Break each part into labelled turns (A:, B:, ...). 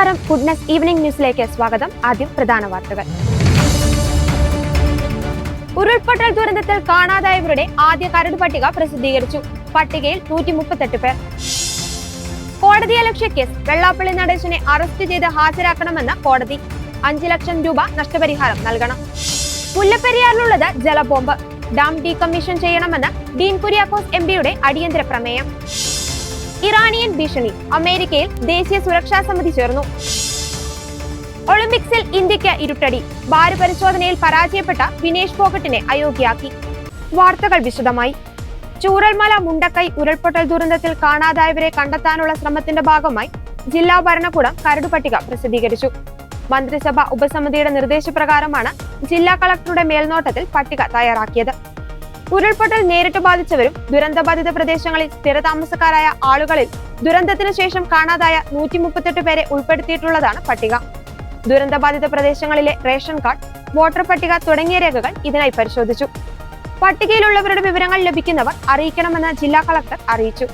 A: നമസ്കാരം, goodness evening ന്യൂസിലേക്ക് സ്വാഗതം. ആദ്യം പ്രധാന വാർത്തകൾ. ഉരുൾപൊട്ടൽ ദുരന്തത്തിൽ കാണാതായവരുടെ ആദ്യ കരട് പട്ടിക പ്രസിദ്ധീകരിച്ചു. പട്ടികയിൽ 138 പേർ. കോടതിയലക്ഷ്യ കേസ്. വെള്ളാപ്പള്ളി നടേശനെ അറസ്റ്റ് ചെയ്ത് ഹാജരാക്കണമെന്ന് കോടതി. 5 ലക്ഷം രൂപ നഷ്ടപരിഹാരം നൽകണം. മുല്ലപ്പെരിയാറിലുള്ളത് ജലബോംബ്. ഡാം ഡീകമ്മീഷൻ ചെയ്യണമെന്ന് ഡീൻ കുര്യാക്കോസ് എംപിയുടെ അടിയന്തര പ്രമേയം. ഇറാനിയൻ ഭീഷണി. അമേരിക്കയിൽ ദേശീയ സുരക്ഷാ സമിതി ചേർന്നു. ഒളിമ്പിക്സിൽ ഇന്ത്യക്ക് ഇരുട്ടടി. ഭാര പരിശോധനയിൽ പരാജയപ്പെട്ട വിനേഷ് ഫോഗട്ടിനെ അയോഗ്യയാക്കി. വാർത്തകൾ വിശദമായി. ചൂരൽമല മുണ്ടക്കൈ ഉരുൾപൊട്ടൽ ദുരന്തത്തിൽ കാണാതായവരെ കണ്ടെത്താനുള്ള ശ്രമത്തിന്റെ ഭാഗമായി ജില്ലാ ഭരണകൂടം കരട് പട്ടിക പ്രസിദ്ധീകരിച്ചു. മന്ത്രിസഭ ഉപസമിതിയുടെ നിർദ്ദേശപ്രകാരമാണ് ജില്ലാ കളക്ടറുടെ മേൽനോട്ടത്തിൽ പട്ടിക തയ്യാറാക്കിയത്. ഉരുൾപൊട്ടൽ നേരിട്ട് ബാധിച്ചവരും ദുരന്തബാധിത പ്രദേശങ്ങളിൽ സ്ഥിരതാമസക്കാരായ ആളുകളിൽ ദുരന്തത്തിന് ശേഷം കാണാതായ 138 പേരെ ഉൾപ്പെടുത്തിയിട്ടുള്ളതാണ് പട്ടിക. ദുരന്തബാധിത പ്രദേശങ്ങളിലെ റേഷൻ കാർഡ്, വോട്ടർ പട്ടിക തുടങ്ങിയ രേഖകൾ ഇതിനായി പരിശോധിച്ചു. പട്ടികയിലുള്ളവരുടെ വിവരങ്ങൾ ലഭിക്കുന്നവർ അറിയിക്കണമെന്ന് ജില്ലാ കളക്ടർ അറിയിച്ചു.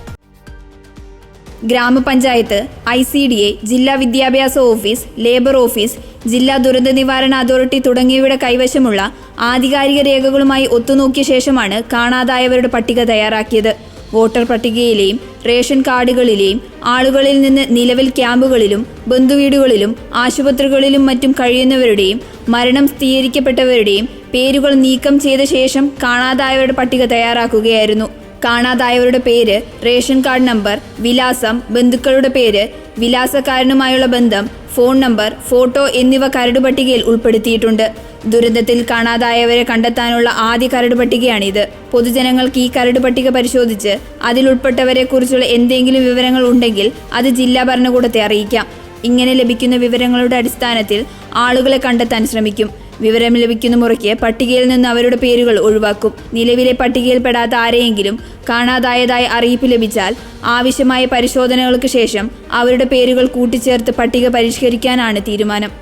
B: ഗ്രാമപഞ്ചായത്ത്, ICDA, ജില്ലാ വിദ്യാഭ്യാസ ഓഫീസ്, ലേബർ ഓഫീസ്, ജില്ലാ ദുരന്ത നിവാരണ അതോറിറ്റി തുടങ്ങിയവയുടെ കൈവശമുള്ള ആധികാരിക രേഖകളുമായി ഒത്തുനോക്കിയ ശേഷമാണ് കാണാതായവരുടെ പട്ടിക തയ്യാറാക്കിയത്. വോട്ടർ പട്ടികയിലെയും റേഷൻ കാർഡുകളിലെയും ആളുകളിൽ നിന്ന് നിലവിൽ ക്യാമ്പുകളിലും ബന്ധുവീടുകളിലും ആശുപത്രികളിലും മറ്റും കഴിയുന്നവരുടെയും മരണം സ്ഥിരീകരിക്കപ്പെട്ടവരുടെയും പേരുകൾ നീക്കം ചെയ്ത ശേഷം കാണാതായവരുടെ പട്ടിക തയ്യാറാക്കുകയായിരുന്നു. കാണാതായവരുടെ പേര്, റേഷൻ കാർഡ് നമ്പർ, വിലാസം, ബന്ധുക്കളുടെ പേര്, വിലാസക്കാരനുമായുള്ള ബന്ധം, ഫോൺ നമ്പർ, ഫോട്ടോ എന്നിവ കരട് പട്ടികയിൽ ഉൾപ്പെടുത്തിയിട്ടുണ്ട്. ദുരന്തത്തിൽ കാണാതായവരെ കണ്ടെത്താനുള്ള ആദ്യ കരട് പട്ടികയാണിത്. പൊതുജനങ്ങൾക്ക് ഈ കരട് പട്ടിക പരിശോധിച്ച് അതിലുൾപ്പെട്ടവരെ കുറിച്ചുള്ള എന്തെങ്കിലും വിവരങ്ങൾ ഉണ്ടെങ്കിൽ അത് ജില്ലാ ഭരണകൂടത്തെ അറിയിക്കാം. ഇങ്ങനെ ലഭിക്കുന്ന വിവരങ്ങളുടെ അടിസ്ഥാനത്തിൽ ആളുകളെ കണ്ടെത്താൻ ശ്രമിക്കും. വിവരം ലഭിക്കുന്ന മുറയ്ക്ക് പട്ടികയിൽ നിന്ന് അവരുടെ പേരുകൾ ഒഴിവാക്കും. നിലവിലെ പട്ടികയിൽപ്പെടാത്ത ആരെയെങ്കിലും കാണാതായതായി അറിയിപ്പ് ലഭിച്ചാൽ ആവശ്യമായ പരിശോധനകൾക്ക് ശേഷം അവരുടെ പേരുകൾ കൂട്ടിച്ചേർത്ത് പട്ടിക പരിഷ്കരിക്കാനാണ് തീരുമാനം.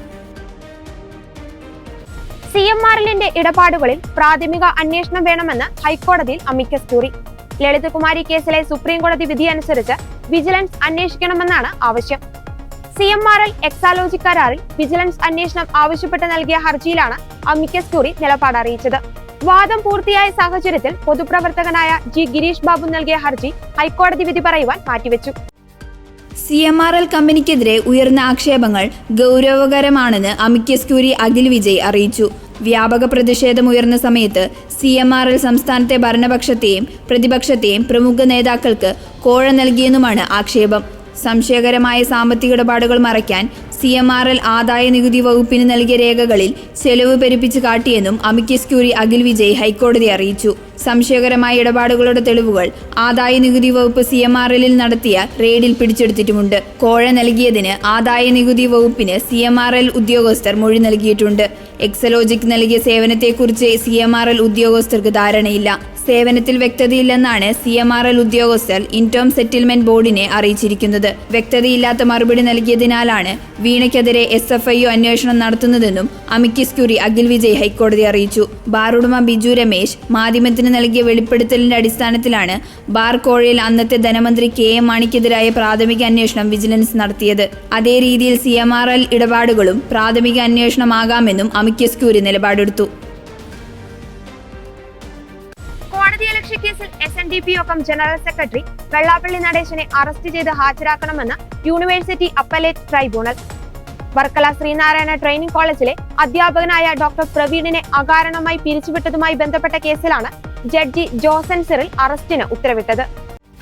A: CMRLന്റെ ഇടപാടുകളിൽ പ്രാഥമിക അന്വേഷണം വേണമെന്ന് ഹൈക്കോടതിയിൽ അമിക്കസ് ക്യൂറി. ലളിതകുമാരി കേസിലെ സുപ്രീം കോടതി വിധി അനുസരിച്ച് വിജിലൻസ് അന്വേഷിക്കണമെന്നാണ് ആവശ്യം. CMRL എക്സാലോജി കരാറിൽ വിജിലൻസ് അന്വേഷണം ആവശ്യപ്പെട്ട് നൽകിയ ഹർജിയിലാണ് അമിക്കസ് ക്യൂറി നിലപാട് അറിയിച്ചത്. വാദം പൂർത്തിയായ സാഹചര്യത്തിൽ പൊതുപ്രവർത്തകനായ G. ഗിരീഷ് ബാബു നൽകിയ ഹർജി ഹൈക്കോടതി വിധി പറയുവാൻ മാറ്റിവെച്ചു.
B: CMRL കമ്പനിക്കെതിരെ ഉയർന്ന ആക്ഷേപങ്ങൾ ഗൗരവകരമാണെന്ന് അമിക്കസ് ക്യൂറി അഖിൽ വിജയ് അറിയിച്ചു. വ്യാപക പ്രതിഷേധമുയർന്ന സമയത്ത് CMRL സംസ്ഥാനത്തെ ഭരണപക്ഷത്തെയും പ്രതിപക്ഷത്തെയും പ്രമുഖ നേതാക്കൾക്ക് കോഴ നൽകിയെന്നുമാണ് ആക്ഷേപം. സംശയകരമായ സാമ്പത്തിക ഇടപാടുകൾ മറയ്ക്കാൻ CMRL ആദായ നികുതി വകുപ്പിന് നൽകിയ രേഖകളിൽ ചെലവ് പെരുപ്പിച്ച് കാട്ടിയെന്നും അമിക്കസ് ക്യൂറി അഖിൽ വിജയ് ഹൈക്കോടതിയെ അറിയിച്ചു. സംശയകരമായ ഇടപാടുകളുടെ തെളിവുകൾ ആദായ നികുതി വകുപ്പ് CMRLൽ നടത്തിയ റെയ്ഡിൽ പിടിച്ചെടുത്തിട്ടുമുണ്ട്. കോഴ നൽകിയതിന് ആദായ നികുതി വകുപ്പിന് CMRL ഉദ്യോഗസ്ഥർ മൊഴി നൽകിയിട്ടുണ്ട്. എക്സലോജിക് നൽകിയ സേവനത്തെക്കുറിച്ച് CMRL ഉദ്യോഗസ്ഥർക്ക് ധാരണയില്ല. സേവനത്തിൽ വ്യക്തതയില്ലെന്നാണ് CMRL ഉദ്യോഗസ്ഥർ ഇൻടേം സെറ്റിൽമെന്റ് ബോർഡിനെ അറിയിച്ചിരിക്കുന്നത്. വ്യക്തതയില്ലാത്ത മറുപടി നൽകിയതിനാലാണ് വീണയ്ക്കെതിരെ SFIO അന്വേഷണം നടത്തുന്നതെന്നും അമിക്കസ് ക്യൂറി അഖിൽ വിജയ് ഹൈക്കോടതി അറിയിച്ചു. ബാർ ഉടമ ബിജു രമേശ് മാധ്യമത്തിന് നൽകിയ വെളിപ്പെടുത്തലിന്റെ അടിസ്ഥാനത്തിലാണ് ബാർ കോഴയിൽ അന്നത്തെ ധനമന്ത്രി KM മാണിക്കെതിരായ പ്രാഥമിക അന്വേഷണം വിജിലൻസ് നടത്തിയത്. അതേ രീതിയിൽ CMRL ഇടപാടുകളും പ്രാഥമിക അന്വേഷണമാകാമെന്നും അമിക്കസ് ക്യൂറി നിലപാടെടുത്തു.
A: കോടതിയലക്ഷ്യ കേസിൽ SNDP യോഗം ജനറൽ സെക്രട്ടറി വെള്ളാപ്പള്ളി നടേശനെ അറസ്റ്റ് ചെയ്ത് ഹാജരാക്കണമെന്ന് university appellate tribunal. Varkala Sreenarayana training കോളേജിലെ അധ്യാപകനായ ഡോക്ടർ പ്രവീണിനെ അകാരണമായി പിരിച്ചുവിട്ടതുമായി ബന്ധപ്പെട്ട കേസിലാണ് ജഡ്ജി ജോസൻ സിറിൽ അറസ്റ്റിന് ഉത്തരവിട്ടത്.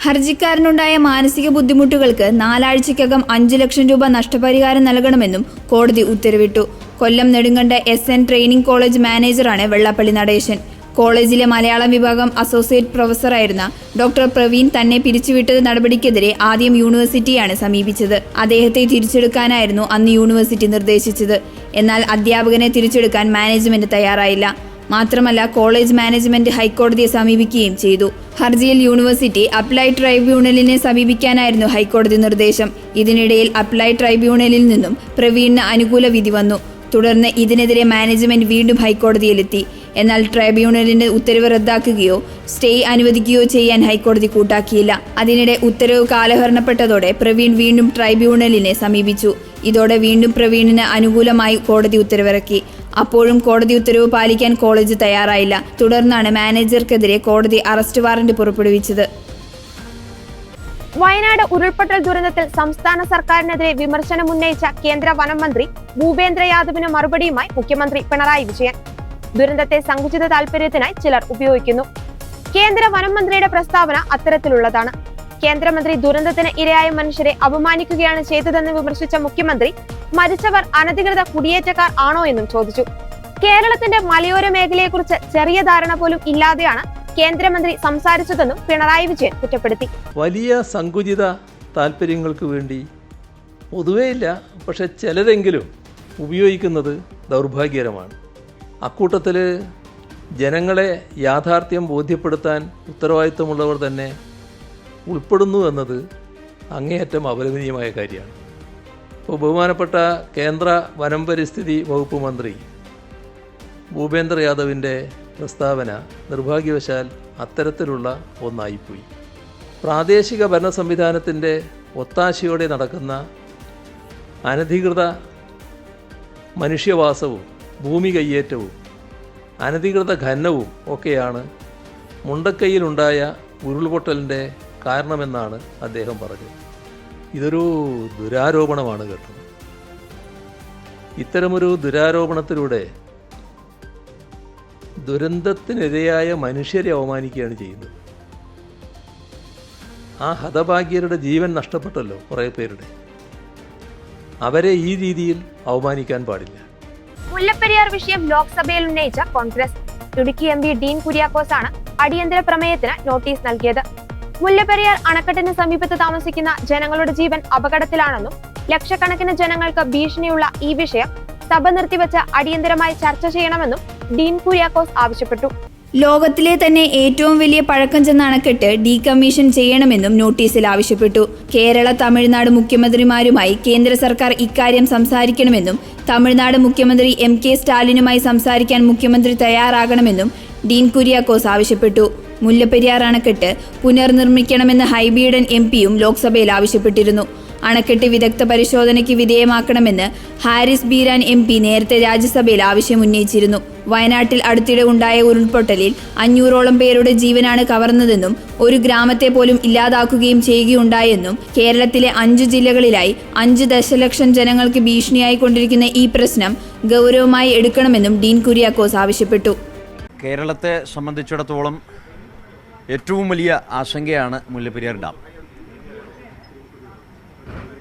B: ഹർജിക്കാരനുണ്ടായ മാനസിക ബുദ്ധിമുട്ടുകൾക്ക് 4 ആഴ്ചയ്ക്കകം 5 ലക്ഷം രൂപ നഷ്ടപരിഹാരം നൽകണമെന്നും കോടതി ഉത്തരവിട്ടു. Kollam Nedumkanda SN training college മാനേജറാണ് വെള്ളാപ്പള്ളി നടേശൻ. കോളേജിലെ മലയാളം വിഭാഗം അസോസിയേറ്റ് പ്രൊഫസറായിരുന്ന ഡോക്ടർ പ്രവീൺ തന്നെ പിരിച്ചുവിട്ടത് നടപടിക്കെതിരെ ആദ്യം യൂണിവേഴ്സിറ്റിയാണ് സമീപിച്ചത്. അദ്ദേഹത്തെ തിരിച്ചെടുക്കാനായിരുന്നു അന്ന് യൂണിവേഴ്സിറ്റി നിർദ്ദേശിച്ചത്. എന്നാൽ അധ്യാപകനെ തിരിച്ചെടുക്കാൻ മാനേജ്മെന്റ് തയ്യാറായില്ല. മാത്രമല്ല കോളേജ് മാനേജ്മെന്റ് ഹൈക്കോടതിയെ സമീപിക്കുകയും ചെയ്തു. ഹർജിയിൽ യൂണിവേഴ്സിറ്റി അപ്ലൈഡ് ട്രൈബ്യൂണലിനെ സമീപിക്കാനായിരുന്നു ഹൈക്കോടതി നിർദ്ദേശം. ഇതിനിടയിൽ അപ്ലൈഡ് ട്രൈബ്യൂണലിൽ നിന്നും പ്രവീണിന് അനുകൂല വിധി വന്നു. തുടർന്ന് ഇതിനെതിരെ മാനേജ്മെന്റ് വീണ്ടും ഹൈക്കോടതിയിലെത്തി. എന്നാൽ ട്രൈബ്യൂണലിന്റെ ഉത്തരവ് റദ്ദാക്കുകയോ സ്റ്റേ അനുവദിക്കുകയോ ചെയ്യാൻ ഹൈക്കോടതി കൂട്ടാക്കിയില്ല. അതിനിടെ ഉത്തരവ് കാലഹരണപ്പെട്ടതോടെ പ്രവീൺ വീണ്ടും ട്രൈബ്യൂണലിനെ സമീപിച്ചു. ഇതോടെ വീണ്ടും പ്രവീണിന് അനുകൂലമായി കോടതി ഉത്തരവിറക്കി. അപ്പോഴും കോടതി ഉത്തരവ് പാലിക്കാൻ കോളേജ് തയ്യാറായില്ല. തുടർന്നാണ് മാനേജർക്കെതിരെ കോടതി അറസ്റ്റ് വാറന്റ് പുറപ്പെടുവിച്ചത്.
A: വയനാട് ഉരുൾപൊട്ടൽ ദുരന്തത്തിൽ സംസ്ഥാന സർക്കാരിനെതിരെ വിമർശനമുന്നയിച്ച കേന്ദ്ര വനം മന്ത്രി ഭൂപേന്ദ്ര യാദവിന് മറുപടിയുമായി മുഖ്യമന്ത്രി പിണറായി വിജയൻ. ദുരന്തത്തെ സങ്കുചിത താൽപര്യത്തിനായി ചിലർ ഉപയോഗിക്കുന്നു. കേന്ദ്ര വനം മന്ത്രിയുടെ പ്രസ്താവന അത്തരത്തിലുള്ളതാണ്. കേന്ദ്രമന്ത്രി ദുരന്തത്തിന് ഇരയായ മനുഷ്യരെ അപമാനിക്കുകയാണ് ചെയ്തതെന്ന് വിമർശിച്ച മുഖ്യമന്ത്രി മരിച്ചവർ അനധികൃത കുടിയേറ്റക്കാർ ആണോ എന്നും ചോദിച്ചു. കേരളത്തിന്റെ മലയോര മേഖലയെക്കുറിച്ച് ചെറിയ ധാരണ പോലും ഇല്ലാതെയാണ് കേന്ദ്രമന്ത്രി സംസാരിച്ചതെന്നും പിണറായി വിജയൻ കുറ്റപ്പെടുത്തി.
C: വലിയ സങ്കുചിത താല്പര്യങ്ങൾക്ക് വേണ്ടി പൊതുവേ ഇല്ല, പക്ഷെ ചിലരെങ്കിലും ഉപയോഗിക്കുന്നത് ദൗർഭാഗ്യകരമാണ്. അക്കൂട്ടത്തിൽ ജനങ്ങളെ യാഥാർത്ഥ്യം ബോധ്യപ്പെടുത്താൻ ഉത്തരവാദിത്വമുള്ളവർ തന്നെ ഉൾപ്പെടുന്നു എന്നത് അങ്ങേയറ്റം അപലപനീയമായ കാര്യമാണ്. ഇപ്പോൾ ബഹുമാനപ്പെട്ട കേന്ദ്ര വനം പരിസ്ഥിതി വകുപ്പ് മന്ത്രി ഭൂപേന്ദ്ര യാദവിൻ്റെ പ്രസ്താവന നിർഭാഗ്യവശാൽ അത്തരത്തിലുള്ള ഒന്നായിപ്പോയി. പ്രാദേശിക ഭരണ സംവിധാനത്തിൻ്റെ ഒത്താശയോടെ നടക്കുന്ന അനധികൃത മനുഷ്യവാസവും ഭൂമി കയ്യേറ്റവും അനധികൃത ഖനനവും ഒക്കെയാണ് മുണ്ടക്കൈയിലുണ്ടായ ഉരുൾപൊട്ടലിൻ്റെ കാരണമെന്നാണ് അദ്ദേഹം പറഞ്ഞത്. ഇതൊരു ദുരാരോപണമാണ് കേട്ടത്. ഇത്തരമൊരു ദുരാരോപണത്തിലൂടെ ദുരന്തത്തിനിരയായ മനുഷ്യരെ അവമാനിക്കുകയാണ് ചെയ്യുന്നത്. ആ ഹതഭാഗ്യരുടെ ജീവൻ നഷ്ടപ്പെട്ടല്ലോ കുറേ പേരുടെ. അവരെ ഈ രീതിയിൽ അവമാനിക്കാൻ പാടില്ല.
A: മുല്ലപ്പെരിയാർ വിഷയം ലോക്സഭയിൽ ഉന്നയിച്ച കോൺഗ്രസ് ഇടുക്കി എം പി ഡീൻ കുര്യാക്കോസാണ് അടിയന്തര പ്രമേയത്തിന് നോട്ടീസ് നൽകിയത്. മുല്ലപ്പെരിയാർ അണക്കെട്ടിന് സമീപത്ത് താമസിക്കുന്ന ജനങ്ങളുടെ ജീവൻ അപകടത്തിലാണെന്നും ലക്ഷക്കണക്കിന് ജനങ്ങൾക്ക് ഭീഷണിയുള്ള ഈ വിഷയം സഭ നിർത്തിവെച്ച് അടിയന്തരമായി ചർച്ച ചെയ്യണമെന്നും ഡീൻ കുര്യാക്കോസ് ആവശ്യപ്പെട്ടു.
B: ലോകത്തിലെ തന്നെ ഏറ്റവും വലിയ പഴക്കം ചെന്ന അണക്കെട്ട് ഡീകമ്മീഷൻ ചെയ്യണമെന്നും നോട്ടീസിൽ ആവശ്യപ്പെട്ടു. കേരള തമിഴ്നാട് മുഖ്യമന്ത്രിമാരുമായി കേന്ദ്ര സർക്കാർ ഇക്കാര്യം സംസാരിക്കണമെന്നും തമിഴ്നാട് മുഖ്യമന്ത്രി MK സ്റ്റാലിനുമായി സംസാരിക്കാൻ മുഖ്യമന്ത്രി തയ്യാറാകണമെന്നും ഡീൻ കുര്യാക്കോസ് ആവശ്യപ്പെട്ടു. മുല്ലപ്പെരിയാർ അണക്കെട്ട് പുനർനിർമ്മിക്കണമെന്ന് ഹൈബീഡൻ MP-യും ലോക്സഭയിൽ ആവശ്യപ്പെട്ടിരുന്നു. അണക്കെട്ട് വിദഗ്ധ പരിശോധനയ്ക്ക് വിധേയമാക്കണമെന്ന് ഹാരിസ് ബീരാൻ MP നേരത്തെ രാജ്യസഭയിൽ ആവശ്യം ഉന്നയിച്ചിരുന്നു. വയനാട്ടിൽ അടുത്തിടെ ഉണ്ടായ ഉരുൾപൊട്ടലിൽ 500ഓളം പേരുടെ ജീവനാണ് കവർന്നതെന്നും ഒരു ഗ്രാമത്തെ പോലും ഇല്ലാതാക്കുകയും ചെയ്യുകയുണ്ടായെന്നും കേരളത്തിലെ 5 ജില്ലകളിലായി 5 ദശലക്ഷം ജനങ്ങൾക്ക് ഭീഷണിയായി കൊണ്ടിരിക്കുന്ന ഈ പ്രശ്നം ഗൗരവമായി എടുക്കണമെന്നും ഡീൻ കുര്യാക്കോസ് ആവശ്യപ്പെട്ടു.
D: കേരളത്തെ സംബന്ധിച്ചിടത്തോളം ഏറ്റവും വലിയ ആശങ്കയാണ് മുല്ലപ്പെരിയാർ ഡാം.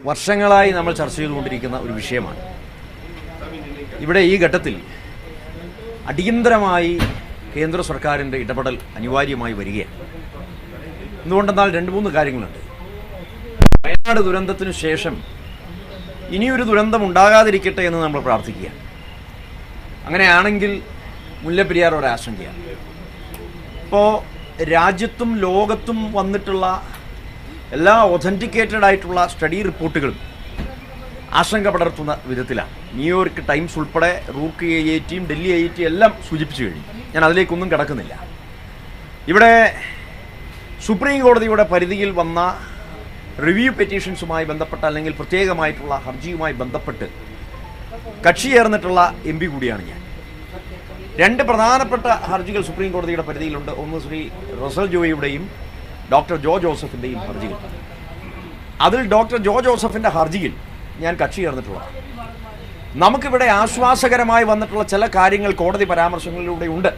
D: വർഷങ്ങളായി നമ്മൾ ചർച്ച ചെയ്തുകൊണ്ടിരിക്കുന്ന ഒരു വിഷയമാണ്. ഇവിടെ ഈ ഘട്ടത്തിൽ അടിയന്തരമായി കേന്ദ്ര സർക്കാരിൻ്റെ ഇടപെടൽ അനിവാര്യമായി വരികയാണ്. എന്തുകൊണ്ടെന്നാൽ 2-3 കാര്യങ്ങളുണ്ട്. വയനാട് ദുരന്തത്തിനു ശേഷം ഇനിയൊരു ദുരന്തം ഉണ്ടാകാതിരിക്കട്ടെ എന്ന് നമ്മൾ പ്രാർത്ഥിക്കുകയാണ്. അങ്ങനെയാണെങ്കിൽ മുല്ലപ്പെരിയാർ ഒരാശങ്കയാണ്. ഇപ്പോൾ രാജ്യത്തും ലോകത്തും വന്നിട്ടുള്ള എല്ലാ ഒതൻറ്റിക്കേറ്റഡ് ആയിട്ടുള്ള സ്റ്റഡി റിപ്പോർട്ടുകളും ആശങ്ക പടർത്തുന്ന വിധത്തിലാണ്. ന്യൂയോർക്ക് ടൈംസ് ഉൾപ്പെടെ റൂർക്ക് IITയും ഡൽഹി IIT എല്ലാം സൂചിപ്പിച്ചു കഴിഞ്ഞു. ഞാൻ അതിലേക്കൊന്നും കിടക്കുന്നില്ല. ഇവിടെ സുപ്രീം കോടതിയുടെ പരിധിയിൽ വന്ന റിവ്യൂ പെറ്റീഷൻസുമായി ബന്ധപ്പെട്ട അല്ലെങ്കിൽ പ്രത്യേകമായിട്ടുള്ള ഹർജിയുമായി ബന്ധപ്പെട്ട് കക്ഷി ചേർന്നിട്ടുള്ള MP കൂടിയാണ് ഞാൻ. 2 പ്രധാനപ്പെട്ട ഹർജികൾ സുപ്രീം കോടതിയുടെ പരിധിയിലുണ്ട്. ഒന്ന് ശ്രീ റസൽ ജോയിയുടെയും ഡോക്ടർ ജോ ജോസഫിൻ്റെയും ഹർജികൾ. അതിൽ ഡോക്ടർ ജോ ജോസഫിൻ്റെ ഹർജിയിൽ ഞാൻ കക്ഷി ചേർന്നിട്ടുള്ളതാണ്. നമുക്കിവിടെ ആശ്വാസകരമായി വന്നിട്ടുള്ള ചില കാര്യങ്ങൾ കോടതി പരാമർശങ്ങളിലൂടെ ഉണ്ട്.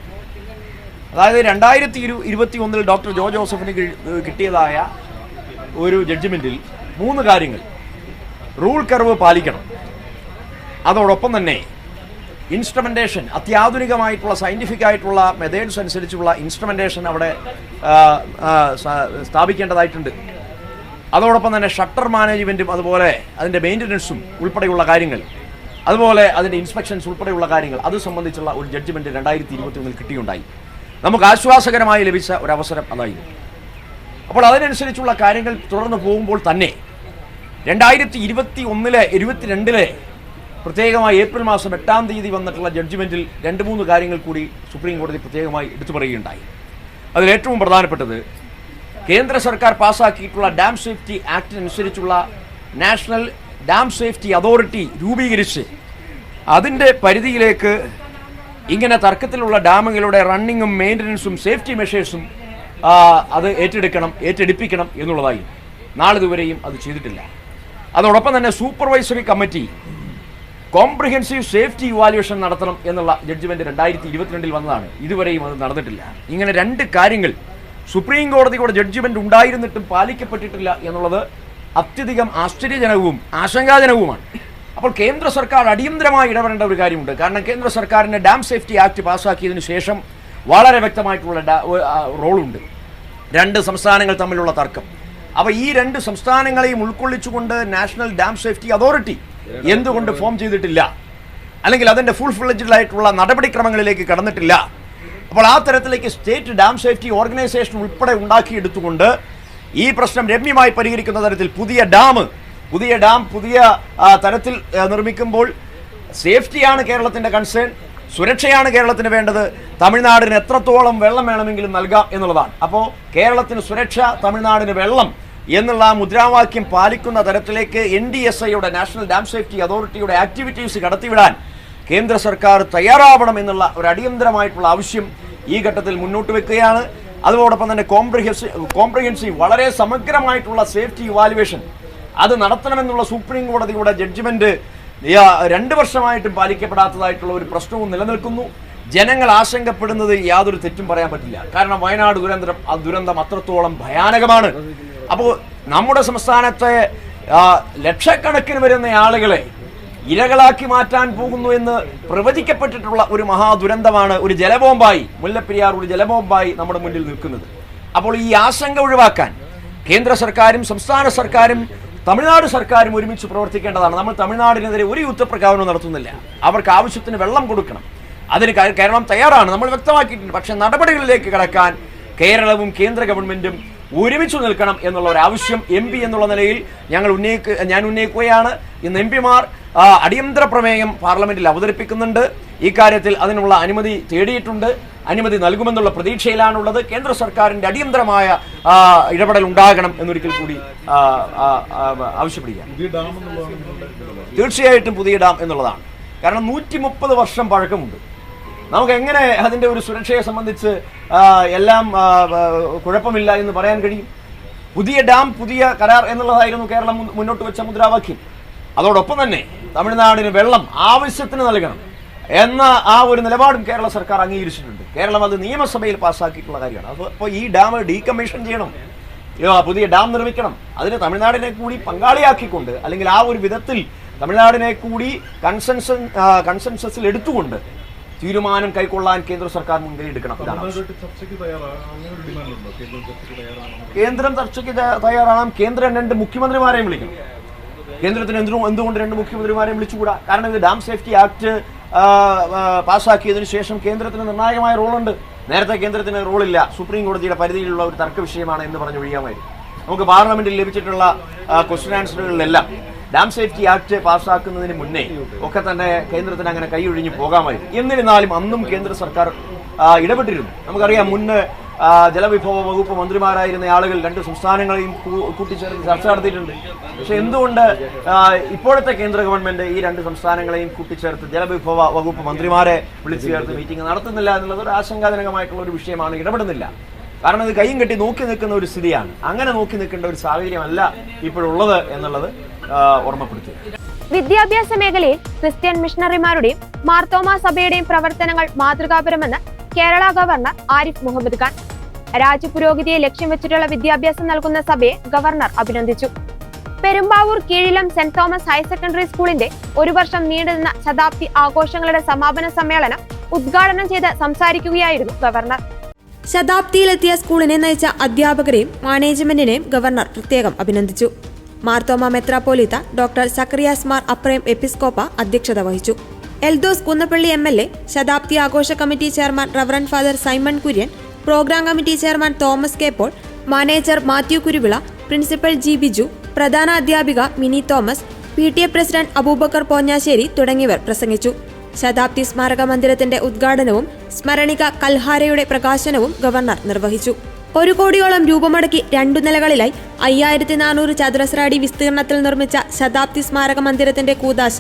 D: അതായത് 2021 ഡോക്ടർ ജോ ജോസഫിന് കിട്ടിയതായ ഒരു ജഡ്ജ്മെൻറ്റിൽ 3 കാര്യങ്ങൾ. റൂൾ കർവ് പാലിക്കണം, അതോടൊപ്പം തന്നെ ഇൻസ്ട്രുമെൻറ്റേഷൻ, അത്യാധുനികമായിട്ടുള്ള സയൻറ്റിഫിക് ആയിട്ടുള്ള മെത്തേഡ്സ് അനുസരിച്ചുള്ള ഇൻസ്ട്രുമെൻറ്റേഷൻ അവിടെ സ്ഥാപിക്കേണ്ടതായിട്ടുണ്ട്. അതോടൊപ്പം തന്നെ ഷട്ടർ മാനേജ്മെൻറ്റും അതുപോലെ അതിൻ്റെ മെയിൻ്റനൻസും ഉൾപ്പെടെയുള്ള കാര്യങ്ങൾ, അതുപോലെ അതിൻ്റെ ഇൻസ്പെക്ഷൻസ് ഉൾപ്പെടെയുള്ള കാര്യങ്ങൾ, അത് സംബന്ധിച്ചുള്ള ഒരു ജഡ്ജ്മെൻറ്റ് 2021 കിട്ടിയുണ്ടായി. നമുക്ക് ആശ്വാസകരമായി ലഭിച്ച ഒരവസരം അതായിരുന്നു. അപ്പോൾ അതിനനുസരിച്ചുള്ള കാര്യങ്ങൾ തുടർന്ന് പോകുമ്പോൾ തന്നെ 2021-22 പ്രത്യേകമായി ഏപ്രിൽ മാസം 8-ാം തീയതി വന്നിട്ടുള്ള ജഡ്ജ്മെൻറ്റിൽ 2-3 കാര്യങ്ങൾ കൂടി സുപ്രീം കോടതി പ്രത്യേകമായി എടുത്തു പറയുകയുണ്ടായി. അതിലേറ്റവും പ്രധാനപ്പെട്ടത് കേന്ദ്ര സർക്കാർ പാസ്സാക്കിയിട്ടുള്ള ഡാം സേഫ്റ്റി ആക്ടിനനുസരിച്ചുള്ള നാഷണൽ ഡാം സേഫ്റ്റി അതോറിറ്റി രൂപീകരിച്ച് അതിൻ്റെ പരിധിയിലേക്ക് ഇങ്ങനെ തർക്കത്തിലുള്ള ഡാമുകളുടെ റണ്ണിങ്ങും മെയിൻ്റനൻസും സേഫ്റ്റി മെഷേഴ്സും അത് ഏറ്റെടുപ്പിക്കണം എന്നുള്ളതായി. നാളിതുവരെയും അത് ചെയ്തിട്ടില്ല. അതോടൊപ്പം തന്നെ supervisory committee comprehensive safety evaluation നടത്തണം എന്നുള്ള ജഡ്ജ്മെന്റ് 2022 വന്നതാണ്. ഇതുവരെയും അത് നടന്നിട്ടില്ല. ഇങ്ങനെ 2 കാര്യങ്ങൾ സുപ്രീം കോടതിയുടെ ജഡ്ജ്മെന്റ് ഉണ്ടായിരുന്നിട്ടും പാലിക്കപ്പെട്ടിട്ടില്ല എന്നുള്ളത് അത്യധികം ആശ്ചര്യജനകവും ആശങ്കാജനകവുമാണ്. അപ്പോൾ കേന്ദ്ര സർക്കാർ അടിയന്തരമായി ഇടപെടേണ്ട ഒരു കാര്യമുണ്ട്. കാരണം കേന്ദ്ര സർക്കാരിൻ്റെ ഡാം സേഫ്റ്റി ആക്ട് പാസ്സാക്കിയതിനു ശേഷം വളരെ വ്യക്തമായിട്ടുള്ള റോളുണ്ട്. 2 സംസ്ഥാനങ്ങൾ തമ്മിലുള്ള തർക്കം. അപ്പോൾ ഈ 2 സംസ്ഥാനങ്ങളെയും ഉൾക്കൊള്ളിച്ചുകൊണ്ട് നാഷണൽ ഡാം സേഫ്റ്റി അതോറിറ്റി എന്തുകൊണ്ട് ഫോം ചെയ്തിട്ടില്ല, അല്ലെങ്കിൽ അതിൻ്റെ ഫുൾ ഫ്ലെഡ്ജ്ഡ് ആയിട്ടുള്ള നടപടിക്രമങ്ങളിലേക്ക് കടന്നിട്ടില്ല? അപ്പോൾ ആ തരത്തിലേക്ക് സ്റ്റേറ്റ് ഡാം സേഫ്റ്റി ഓർഗനൈസേഷൻ ഉൾപ്പെടെ ഉണ്ടാക്കിയെടുത്തുകൊണ്ട് ഈ പ്രശ്നം രമ്യമായി പരിഹരിക്കുന്ന തരത്തിൽ പുതിയ ഡാം പുതിയ തരത്തിൽ നിർമ്മിക്കുമ്പോൾ സേഫ്റ്റിയാണ് കേരളത്തിൻ്റെ കൺസേൺ, സുരക്ഷയാണ് കേരളത്തിന് വേണ്ടത്. തമിഴ്നാടിന് എത്രത്തോളം വെള്ളം വേണമെങ്കിലും നൽകാം എന്നുള്ളതാണ്. അപ്പോൾ കേരളത്തിന് സുരക്ഷ, തമിഴ്നാടിന് വെള്ളം എന്നുള്ള മുദ്രാവാക്യം പാലിക്കുന്ന തരത്തിലേക്ക് NDSIയുടെ നാഷണൽ ഡാം സേഫ്റ്റി അതോറിറ്റിയുടെ ആക്ടിവിറ്റീസ് കടത്തിവിടാൻ കേന്ദ്ര സർക്കാർ തയ്യാറാവണം എന്നുള്ള ഒരു അടിയന്തരമായിട്ടുള്ള ആവശ്യം ഈ ഘട്ടത്തിൽ മുന്നോട്ട് വെക്കുകയാണ്. അതോടൊപ്പം തന്നെ കോംപ്രിഹെൻസീവ് വളരെ സമഗ്രമായിട്ടുള്ള സേഫ്റ്റി ഇവാലുവേഷൻ അത് നടത്തണമെന്നുള്ള സുപ്രീം കോടതിയുടെ ജഡ്ജ്മെന്റ് 2 വർഷമായിട്ടും പാലിക്കപ്പെടാത്തതായിട്ടുള്ള ഒരു പ്രശ്നവും നിലനിൽക്കുന്നു. ജനങ്ങൾ ആശങ്കപ്പെടുന്നത് യാതൊരു തെറ്റും പറയാൻ പറ്റില്ല. കാരണം വയനാട് ദുരന്തം അത്രത്തോളം ഭയാനകമാണ്. അപ്പോൾ നമ്മുടെ സംസ്ഥാനത്തെ ലക്ഷക്കണക്കിന് വരുന്ന ആളുകളെ ഇരകളാക്കി മാറ്റാൻ പോകുന്നു എന്ന് പ്രവചിക്കപ്പെട്ടിട്ടുള്ള ഒരു മഹാദുരന്തമാണ്, ഒരു ജലബോംബായി, മുല്ലപ്പെരിയാർ ഒരു ജലബോംബായി നമ്മുടെ മുന്നിൽ നിൽക്കുന്നത്. അപ്പോൾ ഈ ആശങ്ക ഒഴിവാക്കാൻ കേന്ദ്ര സർക്കാരും സംസ്ഥാന സർക്കാരും തമിഴ്നാട് സർക്കാരും ഒരുമിച്ച് പ്രവർത്തിക്കേണ്ടതാണ്. നമ്മൾ തമിഴ്നാടിനെതിരെ ഒരു യുദ്ധപ്രഖ്യാപനവും നടത്തുന്നില്ല. അവർക്ക് ആവശ്യത്തിന് വെള്ളം കൊടുക്കണം, അതിന് കേരളം തയ്യാറാണ്, നമ്മൾ വ്യക്തമാക്കിയിട്ടുണ്ട്. പക്ഷെ നടപടികളിലേക്ക് കടക്കാൻ കേരളവും കേന്ദ്ര ഗവൺമെന്റും ഒരുമിച്ച് നിൽക്കണം എന്നുള്ള ഒരു ആവശ്യം MP എന്നുള്ള നിലയിൽ ഞാൻ ഉന്നയിക്കുകയാണ്. ഇന്ന് MP-മാർ അടിയന്തര പ്രമേയം പാർലമെന്റിൽ അവതരിപ്പിക്കുന്നുണ്ട്. ഇക്കാര്യത്തിൽ അതിനുള്ള അനുമതി തേടിയിട്ടുണ്ട്. അനുമതി നൽകുമെന്നുള്ള പ്രതീക്ഷയിലാണുള്ളത്. കേന്ദ്ര സർക്കാരിന്റെ അടിയന്തരമായ ഇടപെടൽ ഉണ്ടാകണം എന്നൊരിക്കൽ കൂടി ആവശ്യപ്പെടുക. തീർച്ചയായിട്ടും പുതിയ ഡാം എന്നുള്ളതാണ്. കാരണം 130 വർഷം പഴക്കമുണ്ട്. നമുക്ക് എങ്ങനെ അതിൻ്റെ ഒരു സുരക്ഷയെ സംബന്ധിച്ച് എല്ലാം കുഴപ്പമില്ല എന്ന് പറയാൻ കഴിയും? പുതിയ ഡാം പുതിയ കരാർ എന്നുള്ളതായിരുന്നു കേരളം മുന്നോട്ട് വെച്ച മുദ്രാവാക്യം. അതോടൊപ്പം തന്നെ തമിഴ്നാടിന് വെള്ളം ആവശ്യത്തിന് നൽകണം എന്ന ആ ഒരു നിലപാടും കേരള സർക്കാർ അംഗീകരിച്ചിട്ടുണ്ട്. കേരളം അത് നിയമസഭയിൽ പാസ്സാക്കിയിട്ടുള്ള കാര്യമാണ്. അപ്പോൾ ഈ ഡാം ഡീകമ്മീഷൻ ചെയ്യണം, പുതിയ ഡാം നിർമ്മിക്കണം. അതിന് തമിഴ്നാടിനെ കൂടി പങ്കാളിയാക്കിക്കൊണ്ട്, അല്ലെങ്കിൽ ആ ഒരു വിധത്തിൽ തമിഴ്നാടിനെ കൂടി കൺസെൻസസിൽ എടുത്തുകൊണ്ട് തീരുമാനം കൈക്കൊള്ളാൻ കേന്ദ്ര സർക്കാർ മുൻകൈ എടുക്കണം. കേന്ദ്രം ചർച്ചയ്ക്ക് തയ്യാറാണ്. കേന്ദ്രം 2 മുഖ്യമന്ത്രിമാരെയും വിളിക്കണം. കേന്ദ്രത്തിന് എന്തുകൊണ്ട് 2 മുഖ്യമന്ത്രിമാരെയും വിളിച്ചുകൂടാ? കാരണം ഇത് ഡാം സേഫ്റ്റി ആക്ട് പാസ്സാക്കിയതിനു ശേഷം കേന്ദ്രത്തിന് നിർണായകമായ റോളുണ്ട്. നേരത്തെ കേന്ദ്രത്തിന് റോളില്ല, സുപ്രീം കോടതിയുടെ പരിധിയിലുള്ള ഒരു തർക്ക വിഷയമാണ് എന്ന് പറഞ്ഞ് ഒഴിയാമായിരുന്നു. നമുക്ക് പാർലമെന്റിൽ ലഭിച്ചിട്ടുള്ള ക്വസ്റ്റ്യൻ ആൻസറുകളിലെല്ലാം ഡാം സേഫ്റ്റി ആക്ട് പാസ്സാക്കുന്നതിന് മുന്നേ ഒക്കെ തന്നെ കേന്ദ്രത്തിന് അങ്ങനെ കൈയൊഴിഞ്ഞ് പോകാമായിരുന്നു. എന്നിരുന്നാലും അന്നും കേന്ദ്ര സർക്കാർ ഇടപെട്ടിരുന്നു. നമുക്കറിയാം, മുന്ന് ജലവിഭവ വകുപ്പ് മന്ത്രിമാരായിരുന്ന ആളുകൾ 2 സംസ്ഥാനങ്ങളെയും കൂട്ടിച്ചേർത്ത് ചർച്ച നടത്തിയിട്ടുണ്ട്. പക്ഷെ എന്തുകൊണ്ട് ഇപ്പോഴത്തെ കേന്ദ്ര ഗവൺമെന്റ് ഈ 2 സംസ്ഥാനങ്ങളെയും കൂട്ടിച്ചേർത്ത് ജലവിഭവ വകുപ്പ് മന്ത്രിമാരെ വിളിച്ചു ചേർത്ത് മീറ്റിംഗ് നടത്തുന്നില്ല എന്നുള്ളത് ഒരു ആശങ്കാജനകമായിട്ടുള്ള ഒരു വിഷയമാണ്. ഇടപെടുന്നില്ല. കാരണം ഇത് കൈയും കെട്ടി നോക്കി നിൽക്കുന്ന ഒരു സ്ഥിതിയാണ്. അങ്ങനെ നോക്കി നിൽക്കേണ്ട ഒരു സാഹചര്യമല്ല ഇപ്പോഴുള്ളത് എന്നുള്ളത് ഓർമ്മപ്പെടുത്തുക.
A: വിദ്യാഭ്യാസ മേഖലയിൽ ക്രിസ്ത്യൻ മിഷണറിമാരുടെയും മാർത്തോമാ സഭയുടെയും പ്രവർത്തനങ്ങൾ മാതൃകാപരമെന്ന് കേരള ഗവർണർ ആരിഫ് മുഹമ്മദ് ഖാൻ. രാജ്യപുരോഗതിയെ ലക്ഷ്യം വെച്ചിട്ടുള്ള വിദ്യാഭ്യാസം നൽകുന്ന സഭയെ ഗവർണർ അഭിനന്ദിച്ചു. Perumbavoor കീഴിലം saint Thomas higher secondary സ്കൂളിന്റെ 1 വർഷം നീണ്ടുനിന്ന ശതാബ്ദി ആഘോഷങ്ങളുടെ സമാപന സമ്മേളനം ഉദ്ഘാടനം ചെയ്ത് സംസാരിക്കുകയായിരുന്നു ഗവർണർ.
E: ശതാബ്ദിയിലെത്തിയ സ്കൂളിനെ നയിച്ച അധ്യാപകരെയും മാനേജ്മെന്റിനെയും ഗവർണർ പ്രത്യേകം അഭിനന്ദിച്ചു. മാർത്തോമ മെത്രാപ്പോലീത്ത ഡോക്ടർ സക്കറിയാസ് മാർ അപ്രേം എപ്പിസ്കോപ്പ അധ്യക്ഷത വഹിച്ചു. എൽദോസ് കുന്നപ്പള്ളി MLA, ശതാബ്ദി ആഘോഷ committee chairman reverend father Simon Kurian, program committee chairman Thomas K Paul, manager Mathew Kuruvila, principal G. Biju, പ്രധാന അധ്യാപിക മിനി തോമസ്, PTA പ്രസിഡന്റ് അബൂബക്കർ പോഞ്ഞാശ്ശേരി തുടങ്ങിയവർ പ്രസംഗിച്ചു. ശതാബ്ദി സ്മാരക മന്ദിരത്തിന്റെ ഉദ്ഘാടനവും സ്മരണിക കൽഹാരയുടെ പ്രകാശനവും ഗവർണർ നിർവഹിച്ചു. 1 കോടിയോളം രൂപ മുടക്കി 2 നിലകളിലായി 5400 ചതുരശ്ര അടി വിസ്തീർണത്തിൽ നിർമ്മിച്ച ശതാബ്ദി സ്മാരക മന്ദിരത്തിന്റെ കൂദാശ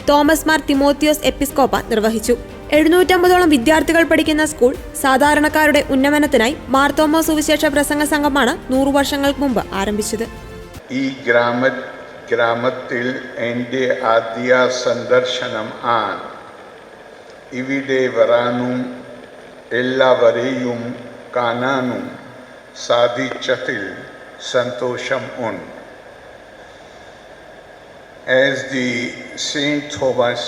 E: തോമസ് മാർ തിമോത്തിയോസ് എപ്പിസ്കോപ്പ നിർവഹിച്ചു. 750ഓളം വിദ്യാർത്ഥികൾ പഠിക്കുന്ന സ്കൂൾ സാധാരണക്കാരുടെ ഉന്നമനത്തിനായി മാർത്തോമാ സുവിശേഷ പ്രസംഗ സംഘമാണ് 100 വർഷങ്ങൾക്ക് മുമ്പ് ആരംഭിച്ചത്.
F: ഈ ഗ്രാമത്തിൽ എൻ്റെ ആദ്യ സന്ദർശനം ആണ്. ഇവിടെ വരാനും എല്ലാവരെയും കാണാനും സാധിച്ചതിൽ സന്തോഷം ഉണ്ട്. As the St. Thomas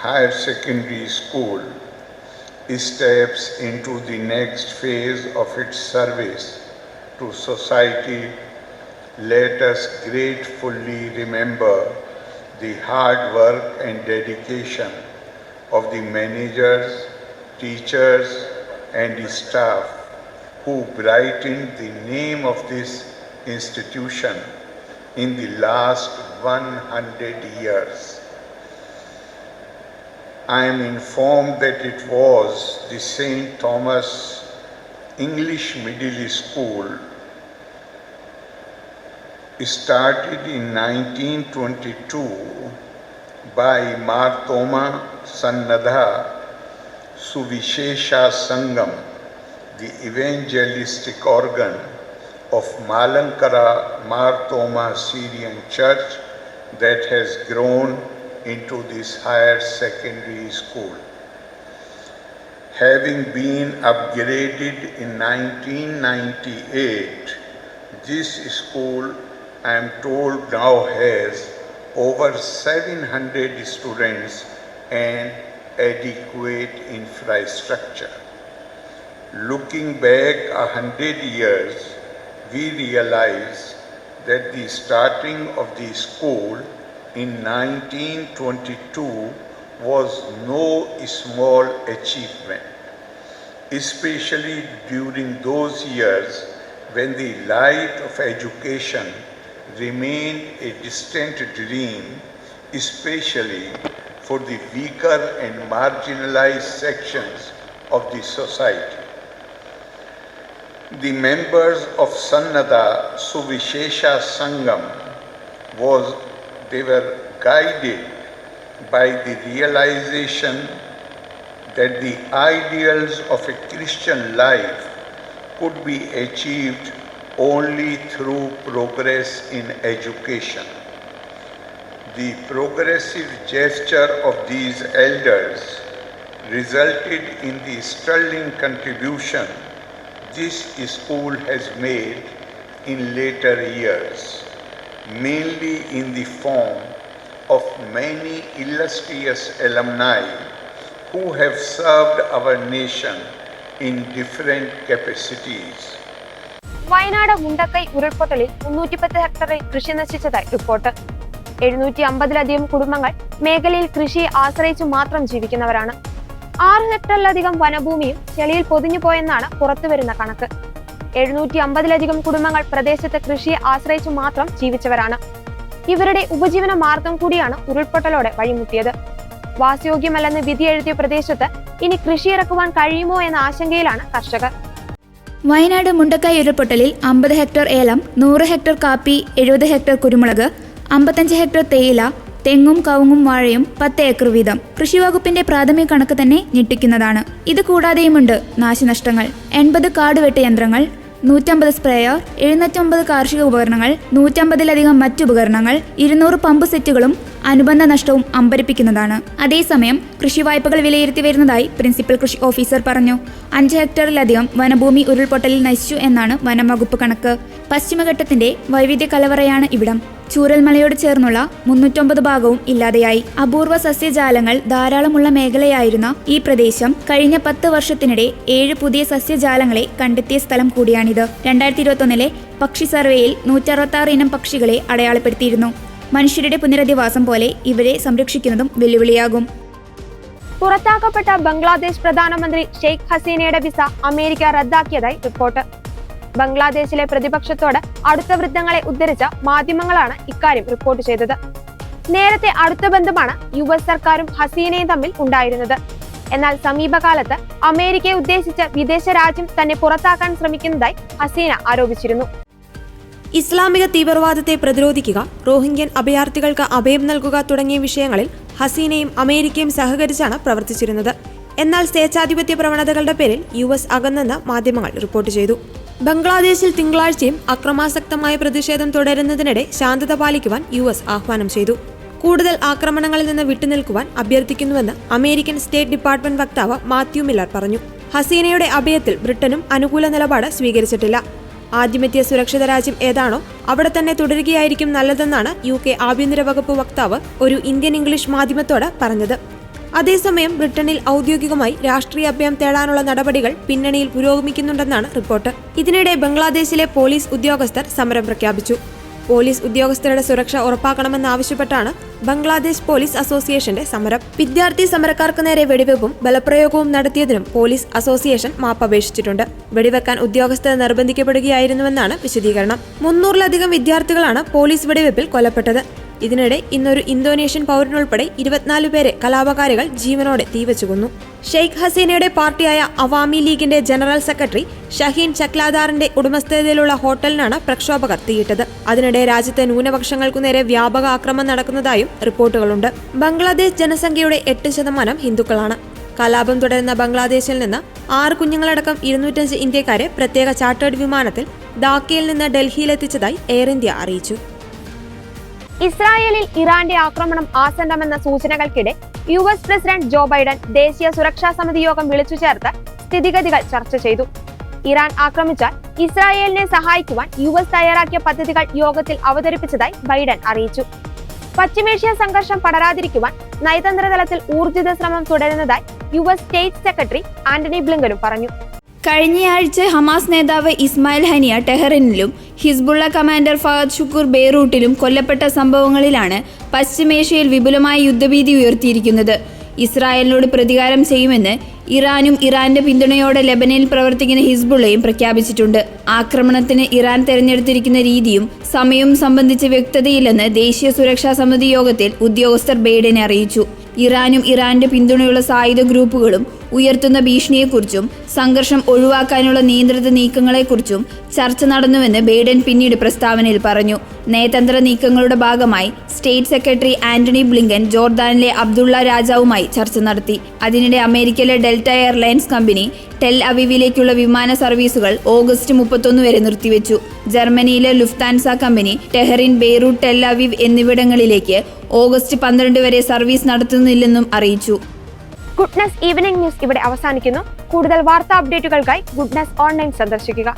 F: Higher Secondary School steps into the next phase of its service to society, let us gratefully remember the hard work and dedication of the managers, teachers, and staff who brightened the name of this institution in the last 100 years. I am informed that it was the St. Thomas English Middle School started in 1922 by Marthoma Sannadha Suvishesha Sangam, the evangelistic organ of Malankara Marthoma Syrian Church that has grown into this higher secondary school. Having been upgraded in 1998, this school, I am told, now has over 700 students and adequate infrastructure. Looking back 100 years, we realize that the starting of the school in 1922 was no small achievement, especially during those years when the light of education remained a distant dream, especially for the weaker and marginalized sections of the society. The members of Sannada Suvishesha Sangam were guided by the realization that the ideals of a Christian life could be achieved only through progress in education. The progressive gesture of these elders resulted in the sterling contribution this school has made in later years, mainly in the form of many illustrious alumni who have served our nation in different capacities.
A: Wayanad Mundakkai ഉരുൾപൊട്ടലിൽ 310 ഹെക്ടറിൽ കൃഷി നശിച്ചതായി report. 750ലധികം കുടുംബങ്ങൾ മേഖലയിൽ കൃഷിയെ ആശ്രയിച്ചു മാത്രം ജീവിക്കുന്നവരാണ്. 6 ഹെക്ടറിലധികം വനഭൂമിയും ചെളിയിൽ പൊതിഞ്ഞുപോയെന്നാണ് പുറത്തുവരുന്ന കണക്ക്. 750ലധികം കുടുംബങ്ങൾ പ്രദേശത്ത് കൃഷിയെ ആശ്രയിച്ചു മാത്രം ജീവിച്ചവരാണ്. ഇവരുടെ ഉപജീവന മാർഗം കൂടിയാണ് ഉരുൾപൊട്ടലോടെ വഴിമുട്ടിയത്. വാസയോഗ്യമല്ലെന്ന് വിധിയെഴുതിയ പ്രദേശത്ത് ഇനി കൃഷി ഇറക്കുവാൻ കഴിയുമോ എന്ന ആശങ്കയിലാണ് കർഷകർ.
B: വയനാട് മുണ്ടക്കൈ ഉരുൾപൊട്ടലിൽ 50 ഹെക്ടർ ഏലം, 100 ഹെക്ടർ കാപ്പി, 70 ഹെക്ടർ കുരുമുളക്, 55 ഹെക്ടർ തേയില, തെങ്ങും കവുങ്ങും വാഴയും 10 ഏക്കർ വീതം. കൃഷിവകുപ്പിന്റെ പ്രാഥമിക കണക്ക് തന്നെ ഞെട്ടിക്കുന്നതാണ്. ഇത് കൂടാതെയുമുണ്ട് നാശനഷ്ടങ്ങൾ. 80 കാടുവെട്ട് യന്ത്രങ്ങൾ, 150 സ്പ്രേയർ, 709 കാർഷിക ഉപകരണങ്ങൾ, 150ലധികം മറ്റുപകരണങ്ങൾ, 200 പമ്പ് സെറ്റുകളും അനുബന്ധ നഷ്ടവും അമ്പരിപ്പിക്കുന്നതാണ്. അതേസമയം കൃഷി വായ്പകൾ വിലയിരുത്തി വരുന്നതായി പ്രിൻസിപ്പൽ കൃഷി ഓഫീസർ പറഞ്ഞു. 5 ഹെക്ടറിലധികം വനഭൂമി ഉരുൾപൊട്ടലിൽ നശിച്ചു എന്നാണ് വനം വകുപ്പ് കണക്ക്. പശ്ചിമഘട്ടത്തിന്റെ വൈവിധ്യ കലവറയാണ് ഇവിടം. ചൂരൽമലയോട് ചേർന്നുള്ള 309 ഭാഗവും ഇല്ലാതെയായി. അപൂർവ സസ്യജാലങ്ങൾ ധാരാളമുള്ള മേഖലയായിരുന്ന ഈ പ്രദേശം കഴിഞ്ഞ 10 വർഷത്തിനിടെ 7 പുതിയ സസ്യജാലങ്ങളെ കണ്ടെത്തിയ സ്ഥലം കൂടിയാണിത്. 2021 പക്ഷി സർവേയിൽ 166 ഇനം പക്ഷികളെ അടയാളപ്പെടുത്തിയിരുന്നു. മനുഷ്യരുടെ പുനരധിവാസം പോലെ ഇവരെ സംരക്ഷിക്കുന്നതും വെല്ലുവിളിയാകും.
A: പുറത്താക്കപ്പെട്ട ബംഗ്ലാദേശ് പ്രധാനമന്ത്രി ഷെയ്ഖ് ഹസീനയുടെ വിസ അമേരിക്ക റദ്ദാക്കിയതായി റിപ്പോർട്ട്. ബംഗ്ലാദേശിലെ പ്രതിപക്ഷത്തോട് അടുത്ത വൃത്തങ്ങളെ ഉദ്ധരിച്ച മാധ്യമങ്ങളാണ് ഇക്കാര്യം റിപ്പോർട്ട് ചെയ്തത്. നേരത്തെ അടുത്ത ബന്ധമാണ് US സർക്കാരും ഹസീനയും തമ്മിൽ ഉണ്ടായിരുന്നത്. എന്നാൽ സമീപകാലത്ത് അമേരിക്കയെ ഉദ്ദേശിച്ച് വിദേശ രാജ്യം തന്നെ പുറത്താക്കാൻ ശ്രമിക്കുന്നതായി ഹസീന ആരോപിച്ചിരുന്നു.
E: ഇസ്ലാമിക തീവ്രവാദത്തെ പ്രതിരോധിക്കുക, റോഹിംഗ്യൻ അഭയാർത്ഥികൾക്ക് അഭയം നൽകുക തുടങ്ങിയ വിഷയങ്ങളിൽ ഹസീനയും അമേരിക്കയും സഹകരിച്ചാണ് പ്രവർത്തിച്ചിരുന്നത്. എന്നാൽ സ്വേച്ഛാധിപത്യ പ്രവണതകളുടെ പേരിൽ US അകന്നെന്ന് മാധ്യമങ്ങൾ റിപ്പോർട്ട് ചെയ്തു. ബംഗ്ലാദേശിൽ തിങ്കളാഴ്ചയും അക്രമാസക്തമായ പ്രതിഷേധം തുടരുന്നതിനിടെ ശാന്തത പാലിക്കുവാൻ US ആഹ്വാനം ചെയ്തു. കൂടുതൽ ആക്രമണങ്ങളിൽ നിന്ന് വിട്ടുനിൽക്കുവാൻ അഭ്യർത്ഥിക്കുന്നുവെന്ന് അമേരിക്കൻ സ്റ്റേറ്റ് ഡിപ്പാർട്ട്മെന്റ് വക്താവ് മാത്യു മില്ലർ പറഞ്ഞു. ഹസീനയുടെ അഭയത്തിൽ ബ്രിട്ടനും അനുകൂല നിലപാട് സ്വീകരിച്ചിട്ടില്ല. ആദ്യമെത്തിയ സുരക്ഷിത രാജ്യം ഏതാണോ അവിടെ തന്നെ തുടരുകയായിരിക്കും നല്ലതെന്നാണ് UK ആഭ്യന്തര വകുപ്പ് വക്താവ് ഒരു ഇന്ത്യൻ ഇംഗ്ലീഷ് മാധ്യമത്തോട് പറഞ്ഞത്. അതേസമയം ബ്രിട്ടനിൽ ഔദ്യോഗികമായി രാഷ്ട്രീയ അഭയം തേടാനുള്ള നടപടികൾ പിന്നണിയിൽ പുരോഗമിക്കുന്നുണ്ടെന്നാണ് റിപ്പോർട്ട്. ഇതിനിടെ ബംഗ്ലാദേശിലെ പോലീസ് ഉദ്യോഗസ്ഥർ സമരം പ്രഖ്യാപിച്ചു. പോലീസ് ഉദ്യോഗസ്ഥരുടെ സുരക്ഷ ഉറപ്പാക്കണമെന്നാവശ്യപ്പെട്ടാണ് ബംഗ്ലാദേശ് പോലീസ് അസോസിയേഷന്റെ സമരം. വിദ്യാർത്ഥി സമരക്കാർക്ക് നേരെ വെടിവെപ്പും ബലപ്രയോഗവും നടത്തിയതിനും പോലീസ് അസോസിയേഷൻ മാപ്പപേക്ഷിച്ചിട്ടുണ്ട്. വെടിവെക്കാൻ ഉദ്യോഗസ്ഥർ നിർബന്ധിക്കപ്പെടുകയായിരുന്നുവെന്നാണ് വിശദീകരണം. 300-ലധികം വിദ്യാർത്ഥികളാണ് പോലീസ് വെടിവെപ്പിൽ കൊല്ലപ്പെട്ടത്. ഇതിനിടെ ഇന്നൊരു ഇന്തോനേഷ്യൻ പൗരനുൾപ്പെടെ 24 പേരെ കലാപകാരികൾ ജീവനോടെ തീവച്ചു കൊന്നു. ഷെയ്ഖ് ഹസീനയുടെ പാർട്ടിയായ അവാമി ലീഗിന്റെ ജനറൽ സെക്രട്ടറി ഷഹീൻ ചക്ലാദാറിന്റെ ഉടമസ്ഥതയിലുള്ള ഹോട്ടലിനാണ് പ്രക്ഷോഭകർ തീയിട്ടത്. അതിനിടെ രാജ്യത്തെ ന്യൂനപക്ഷങ്ങൾക്കു നേരെ വ്യാപക ആക്രമണം നടക്കുന്നതായും റിപ്പോർട്ടുകളുണ്ട്. ബംഗ്ലാദേശ് ജനസംഖ്യയുടെ 8% ഹിന്ദുക്കളാണ്. കലാപം തുടരുന്ന ബംഗ്ലാദേശിൽ നിന്ന് 6 കുഞ്ഞുങ്ങളടക്കം 205 ഇന്ത്യക്കാരെ പ്രത്യേക ചാർട്ടേഡ് വിമാനത്തിൽ ധാക്കയിൽ നിന്ന് ഡൽഹിയിലെത്തിച്ചതായി എയർ ഇന്ത്യ അറിയിച്ചു.
A: ഇസ്രായേലിൽ ഇറാന്റെ ആക്രമണം ആസന്നമെന്ന സൂചനകൾക്കിടെ US പ്രസിഡന്റ് ജോ ബൈഡൻ ദേശീയ സുരക്ഷാ സമിതി യോഗം വിളിച്ചു ചേർത്ത് സ്ഥിതിഗതികൾ ചർച്ച ചെയ്തു. ഇറാൻ ആക്രമിച്ചാൽ ഇസ്രായേലിനെ സഹായിക്കുവാൻ US തയ്യാറാക്കിയ പദ്ധതികൾ യോഗത്തിൽ അവതരിപ്പിച്ചതായി ബൈഡൻ അറിയിച്ചു. പശ്ചിമേഷ്യ സംഘർഷം പടരാതിരിക്കുവാൻ നയതന്ത്ര തലത്തിൽ ഊർജിത ശ്രമം തുടരുന്നതായി US സ്റ്റേറ്റ് സെക്രട്ടറി ആന്റണി ബ്ലിങ്കനും പറഞ്ഞു.
B: കഴിഞ്ഞയാഴ്ച ഹമാസ് നേതാവ് ഇസ്മായിൽ ഹനിയ ടെഹ്റാനിലും ഹിസ്ബുള്ള കമാൻഡർ ഫഹദ് ഷുക്കൂർ ബെയ്റൂട്ടിലും കൊല്ലപ്പെട്ട സംഭവങ്ങളിലാണ് പശ്ചിമേഷ്യയിൽ വിപുലമായ യുദ്ധഭീതി ഉയർത്തിയിരിക്കുന്നത്. ഇസ്രായേലിനോട് പ്രതികാരം ചെയ്യുമെന്ന് ഇറാനും ഇറാന്റെ പിന്തുണയോടെ ലെബനനിൽ പ്രവർത്തിക്കുന്ന ഹിസ്ബുള്ളയും പ്രഖ്യാപിച്ചിട്ടുണ്ട്. ആക്രമണത്തിന് ഇറാൻ തെരഞ്ഞെടുത്തിരിക്കുന്ന രീതിയും സമയവും സംബന്ധിച്ച് വ്യക്തതയില്ലെന്ന് ദേശീയ സുരക്ഷാ സമിതി യോഗത്തിൽ ഉദ്യോഗസ്ഥർ ബൈഡനെ അറിയിച്ചു. ഇറാനും ഇറാന്റെ പിന്തുണയുള്ള സായുധ ഗ്രൂപ്പുകളും ഉയർത്തുന്ന ഭീഷണിയെക്കുറിച്ചും സംഘർഷം ഒഴിവാക്കാനുള്ള നിയന്ത്രിത നീക്കങ്ങളെക്കുറിച്ചും ചർച്ച നടന്നുവെന്ന് ബൈഡൻ പിന്നീട് പ്രസ്താവനയിൽ പറഞ്ഞു. നയതന്ത്ര നീക്കങ്ങളുടെ ഭാഗമായി സ്റ്റേറ്റ് സെക്രട്ടറി ആന്റണി ബ്ലിങ്കൻ ജോർദാനിലെ അബ്ദുള്ള രാജാവുമായി ചർച്ച നടത്തി. അതിനിടെ അമേരിക്കയിലെ ഡെൽറ്റ എയർലൈൻസ് കമ്പനി ടെൽ അവീവിലേക്കുള്ള വിമാന സർവീസുകൾ ഓഗസ്റ്റ് 31 വരെ നിർത്തിവെച്ചു. ജർമ്മനിയിലെ Lufthansa company Tehran, Beirut, Tel Aviv എന്നിവിടങ്ങളിലേക്ക് ഓഗസ്റ്റ് 12 വരെ സർവീസ് നടത്തുന്നില്ലെന്നും അറിയിച്ചു.
A: ഗുഡ്നസ് ഈവനിംഗ് ന്യൂസ് ഇവിടെ അവസാനിക്കുന്നു. കൂടുതൽ വാർത്താ അപ്ഡേറ്റുകൾക്കായി ഗുഡ്നസ് ഓൺലൈൻ സന്ദർശിക്കുക.